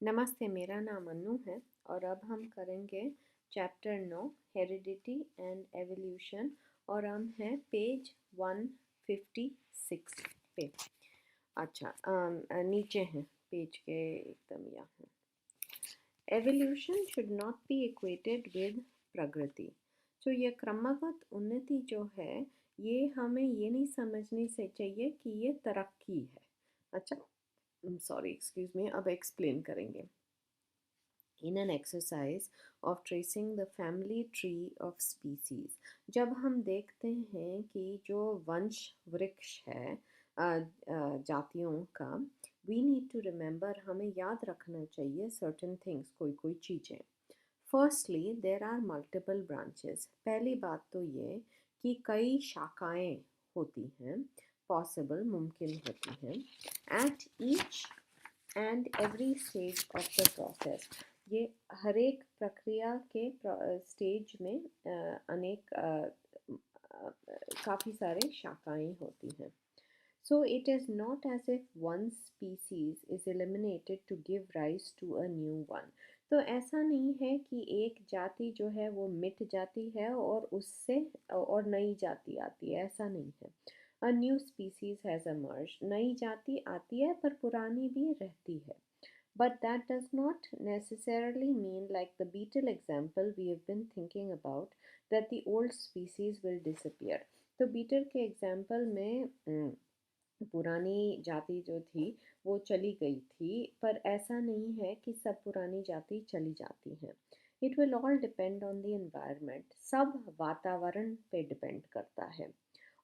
नमस्ते, मेरा नाम अन्नू है और अब हम करेंगे चैप्टर 9 हेरिडिटी एंड एवोल्यूशन और हम हैं पेज 156 पे। अच्छा, नीचे हैं पेज के एकदम यहाँ। Evolution should not be equated with प्रगति। तो ये क्रमगत उन्नति जो है ये हमें ये नहीं समझनी से चाहिए कि ये तरक्की है। अच्छा, सॉरी, एक्सक्यूज मी, अब एक्सप्लेन करेंगे। In an exercise of tracing the family tree of species, जब हम देखते हैं कि जो वंश वृक्ष है जातियों का, we need to remember, हमें याद रखना चाहिए certain things, कोई चीज़ें। Firstly, there are multiple branches. पहली बात तो ये कि कई शाखाएं होती हैं, possible, मुमकिन होती हैं। At each and every stage of the process, ये हर एक प्रक्रिया के स्टेज में अनेक काफ़ी सारे शाखाएं होती हैं। So it is not as if one species is eliminated to give rise to a new one. तो ऐसा नहीं है कि एक जाति जो है वो मिट जाती है और उससे और नई जाति आती है, ऐसा नहीं है। A new species has emerged. नई जाति आती है पर पुरानी भी रहती है। But that does not necessarily mean, like the beetle example we have been thinking about, that the old species will disappear. तो beetle के example में पुरानी जाति जो थी वो चली गई थी, पर ऐसा नहीं है कि सब पुरानी जाति चली जाती हैं। It will all depend on the environment. सब वातावरण पे डिपेंड करता है।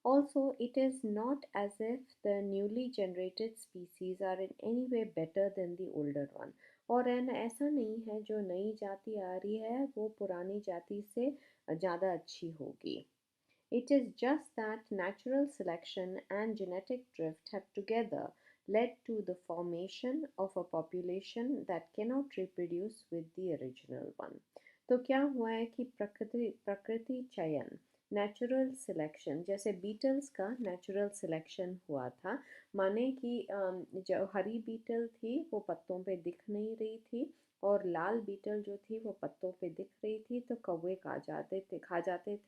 Also, it is not as if the newly generated species are in any way better than the older one. और ऐसा नहीं है जो नई जाति आ रही है वो पुरानी जाति से ज़्यादा अच्छी होगी। It is just that natural selection and genetic drift have together led to the formation of a population that cannot reproduce with the original one. तो क्या हुआ है कि प्रकृति चयन, नेचुरल सिलेक्शन, जैसे बीटल्स का नेचुरल सिलेक्शन हुआ था, माने कि जो हरी बीटल थी वो पत्तों पे दिख नहीं रही थी और लाल बीटल जो थी वो पत्तों पे दिख रही थी, तो कौवे खा जाते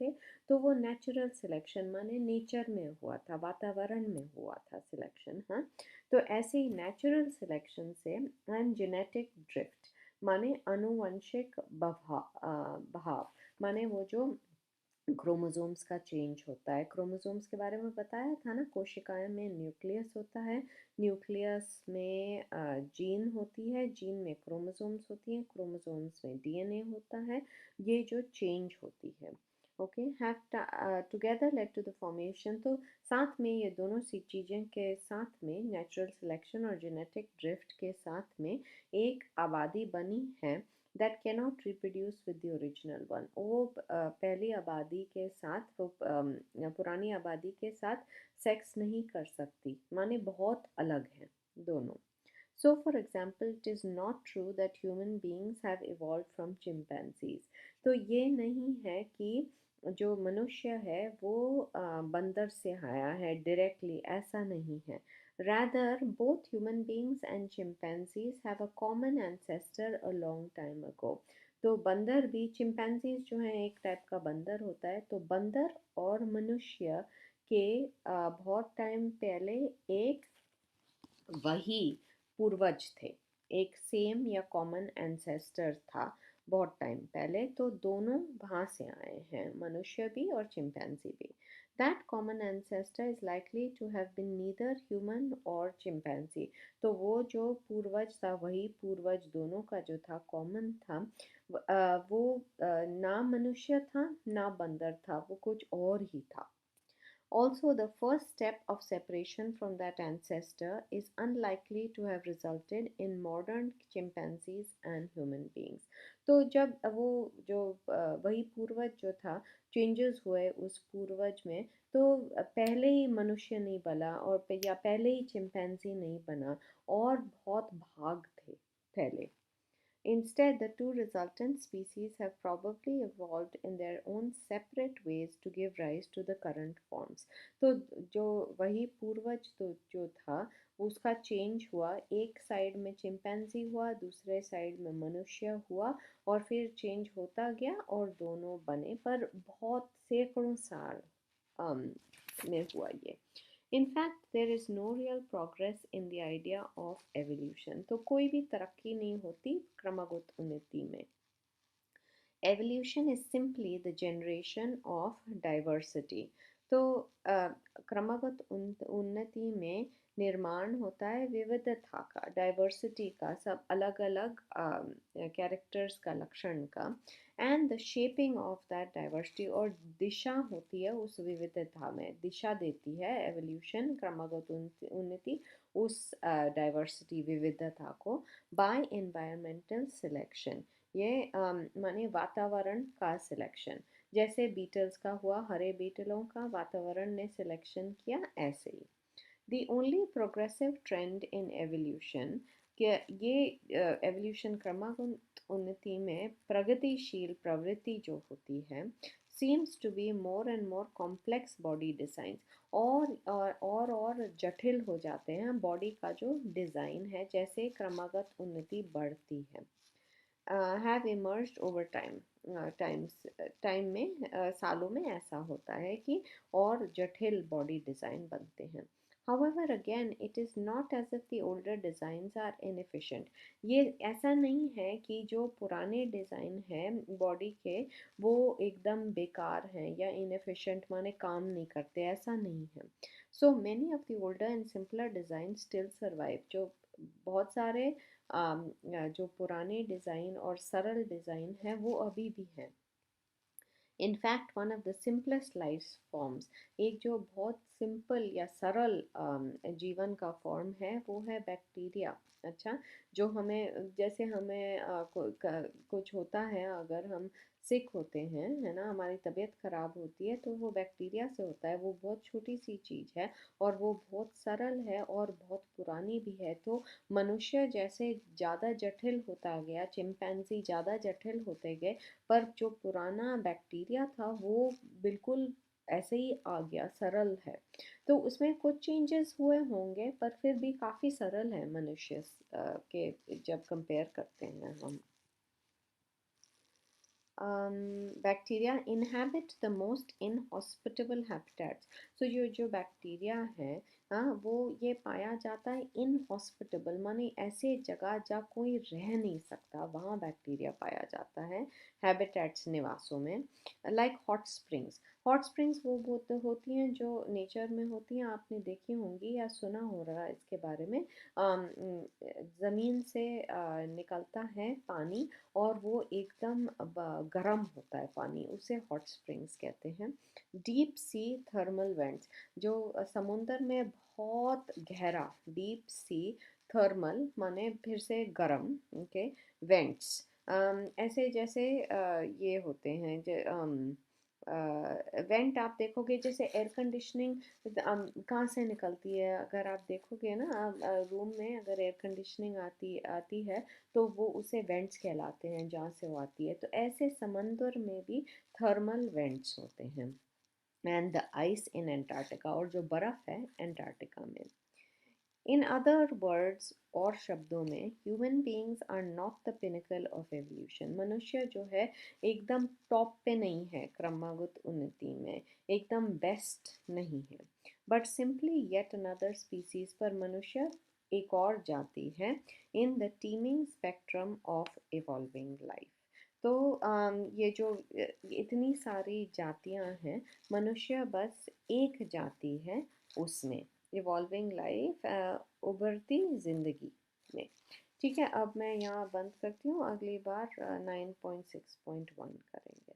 थे। तो वो नेचुरल सिलेक्शन माने नेचर में हुआ था, वातावरण में हुआ था सिलेक्शन। हाँ, तो ऐसे ही नेचुरल सिलेक्शन से एंड जेनेटिक ड्रिफ्ट माने अनुवंशिक बहाव, माने वो जो क्रोमोसोम्स का चेंज होता है। क्रोमोसोम्स के बारे में बताया था ना, कोशिकाएं में न्यूक्लियस होता है, न्यूक्लियस में जीन होती है, जीन में क्रोमोसोम्स होती हैं, क्रोमोसोम्स में डीएनए होता है, ये जो चेंज होती है। Okay, have together led to the formation, तो साथ में ये दोनों सी चीज़ें के साथ में नेचुरल सिलेक्शन और जेनेटिक ड्रिफ्ट के साथ में एक आबादी बनी है that cannot reproduce with the original one. वो पहली आबादी के साथ वो पुरानी आबादी के साथ सेक्स नहीं कर सकती, माने बहुत अलग हैं दोनों। So, for example, it is not true that human beings have evolved from chimpanzees. तो ये नहीं है कि जो मनुष्य है वो बंदर से आया है डायरेक्टली, ऐसा नहीं है। Rather, both human beings and chimpanzees have a common ancestor a long time ago. तो बंदर भी, चिंपैंजीज जो है एक टाइप का बंदर होता है, तो बंदर और मनुष्य के बहुत टाइम पहले एक वही पूर्वज थे, एक सेम या कॉमन एंसेस्टर था बहुत टाइम पहले, तो दोनों वहाँ से आए हैं, मनुष्य भी और चिंपैंजी भी। That common ancestor is likely to have been neither human और चिंपैंजी। तो वो जो पूर्वज था, वही पूर्वज दोनों का जो था कॉमन था, वो ना मनुष्य था ना बंदर था, वो कुछ और ही था। Also, the first step of separation from that ancestor is unlikely to have resulted in modern chimpanzees and human beings. तो जब वो जो वही पूर्वज जो था, चेंजेस हुए उस पूर्वज में, तो पहले ही मनुष्य नहीं बना और या पहले ही चिंपैंजी नहीं बना, और बहुत भाग थे पहले। Instead, the two resultant species have probably evolved in their own separate ways to give rise to the current forms. तो जो वही पूर्वज तो जो था उसका चेंज हुआ, एक साइड में चिंपैंजी हुआ, दूसरे साइड में मनुष्य हुआ, और फिर चेंज होता गया और दोनों बने, पर बहुत सैकड़ों साल um, में हुआ ये। In fact, there is no real progress in the idea of evolution. तो कोई भी तरक्की नहीं होती क्रमागत उन्नति में। Evolution is simply the generation of diversity. तो क्रमागत उन्नति में निर्माण होता है विविधता का, डाइवर्सिटी का, सब अलग अलग कैरेक्टर्स का, लक्षण का, and the shaping of that diversity, और दिशा होती है उस विविधता में, दिशा देती है एवोल्यूशन, क्रमागत उन्नति उस डाइवर्सिटी विविधता को, बाय एनवायरमेंटल सिलेक्शन, ये माने वातावरण का सिलेक्शन, जैसे बीटल्स का हुआ, हरे बीटलों का वातावरण ने सिलेक्शन किया, ऐसे ही। The only progressive trend in evolution, कि ये एवोल्यूशन क्रमागत उन्नति में प्रगतिशील प्रवृत्ति जो होती है, seems to be more and more complex body design, और जटिल हो जाते हैं बॉडी का जो डिज़ाइन है, जैसे क्रमागत उन्नति बढ़ती है। हैव इमर्ज्ड ओवर टाइम में, सालों में ऐसा होता है कि और जटिल बॉडी डिज़ाइन बनते हैं। However, again, it is not as if the older designs are inefficient. ये ऐसा नहीं है कि जो पुराने डिज़ाइन हैं बॉडी के वो एकदम बेकार हैं या inefficient माने काम नहीं करते, ऐसा नहीं है। So many of the older and simpler designs still survive. जो बहुत सारे जो पुराने डिज़ाइन और सरल डिज़ाइन है वो अभी भी हैं। In fact one of the simplest life forms, एक जो बहुत सिंपल या सरल जीवन का फॉर्म है वो है बैक्टीरिया। अच्छा, जो हमें, जैसे हमें कुछ होता है, अगर हम सिक होते हैं, है ना, हमारी तबीयत ख़राब होती है, तो वो बैक्टीरिया से होता है, वो बहुत छोटी सी चीज़ है और वो बहुत सरल है और बहुत पुरानी भी है। तो मनुष्य जैसे ज़्यादा जटिल होता गया, चिंपैंजी ज़्यादा जटिल होते गए, पर जो पुराना बैक्टीरिया था वो बिल्कुल ऐसे ही आ गया, सरल है। तो उसमें कुछ चेंजेस हुए होंगे पर फिर भी काफ़ी सरल है मनुष्य के, जब कंपेयर करते हैं हम। Bacteria inhabit the most inhospitable habitats. So जो बैक्टीरिया है, हाँ, वो ये पाया जाता है इनहॉस्पिटेबल, माने ऐसे जगह जहाँ कोई रह नहीं सकता, वहाँ बैक्टीरिया पाया जाता है हैबिटेट्स, निवासों में। Like hot springs. Hot springs वो बहुत होती हैं जो नेचर में होती हैं, आपने देखी होंगी या सुना हो रहा है इसके बारे में। ज़मीन से निकलता है पानी और वो एकदम गर्म होता है पानी, उसे हॉट स्प्रिंग्स कहते हैं। डीप सी थर्मल वेंट्स, जो समुंदर में बहुत गहरा, डीप सी थर्मल माने फिर से गर्म, ओके, वेंट्स, ऐसे जैसे ये होते हैं वेंट, आप देखोगे जैसे एयर कंडीशनिंग कहाँ से निकलती है, अगर आप देखोगे ना रूम में अगर एयर कंडीशनिंग आती आती है तो वो उसे वेंट्स कहलाते हैं जहाँ से वो आती है। तो ऐसे समंदर में भी थर्मल वेंट्स होते हैं। And the ice in Antarctica, और जो बर्फ़ है एंटार्क्टिका में। इन अदर वर्ड्स, और शब्दों में, human beings are not the pinnacle of evolution. मनुष्य जो है एकदम टॉप पे नहीं है क्रमागत उन्नति में, एकदम बेस्ट नहीं है, but simply yet another species, पर मनुष्य एक और जाति है in the teeming spectrum of evolving life. तो ये जो इतनी सारी जातियां हैं, मनुष्य बस एक जाति है उसमें, इवॉल्विंग लाइफ, उभरती ज़िंदगी में। ठीक है, अब मैं यहाँ बंद करती हूँ, अगली बार 9.6.1 करेंगे।